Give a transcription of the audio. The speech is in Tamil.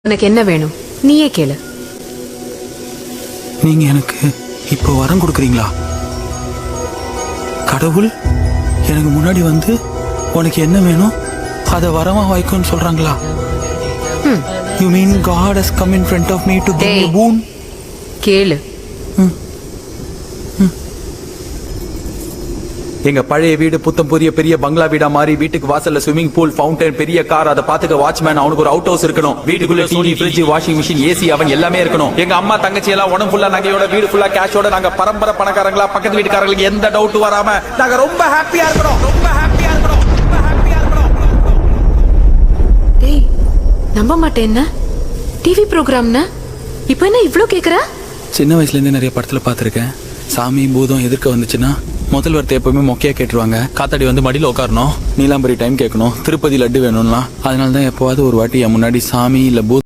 உனக்கு என்ன வேணும் நீயே கேளு. நீங்க எனக்கு இப்போ வரம் கொடுக்குறீங்களா? கடவுள் எனக்கு முன்னாடி வந்து உனக்கு என்ன வேணும் அதை வரமா வாய்க்கும்னு சொல்றாங்களா? You mean God has come in front of me to give me a boon? கேளு. எங்க பழைய வீடு புத்தம் புதிய பெரிய பங்களா வீடா மாறி வீட்டுக்கு வாசல்ல ஸ்விமிங் பூல், ஃபவுண்டன், பெரிய கார், அதை பாத்துக்க வாட்ச்மேன், அவனுக்கு ஒரு அவுட் ஹவுஸ் இருக்கணும். வீட்டுக்குள்ள TV, fridge, washing machine, AC, அவன் எல்லாமே இருக்கணும். எங்க அம்மா தங்கச்சி எல்லாம் உடம்பு ஃபுல்லா நகையோட, வீடு ஃபுல்லா கேஷோட, நாங்க பரம்பரை பணக்காரங்களா, பக்கத்து வீட்டுக்காரங்களுக்கு எந்த டவுட் வராம நாங்க ரொம்ப ஹாப்பியா இருக்கணும். ரொம்ப ஹாப்பியா இருக்கணும். ரொம்ப ஹாப்பியா இருக்கணும். டேய் நம்ப மாட்டேன்னா டிவி ப்ரோக்ராம்னா இப்போ என்ன இவ்ளோ கேக்குற? சின்ன வயசுல இருந்தே நிறைய படத்துல பார்த்திருக்கேன். சாமி பூதம் எதிர்க்க வந்துச்சுன்னா முதல் வார்த்தை எப்பவுமே மொக்கையா கேட்டுருவாங்க. காத்தாடி வந்து மடியில உட்காரணும், நீலாம்பரி டைம் கேட்கணும், திருப்பதி லட்டு வேணும்லாம். அதனால தான் எப்போவாது ஒரு வாட்டி என் முன்னாடி சாமி இல்ல பூத்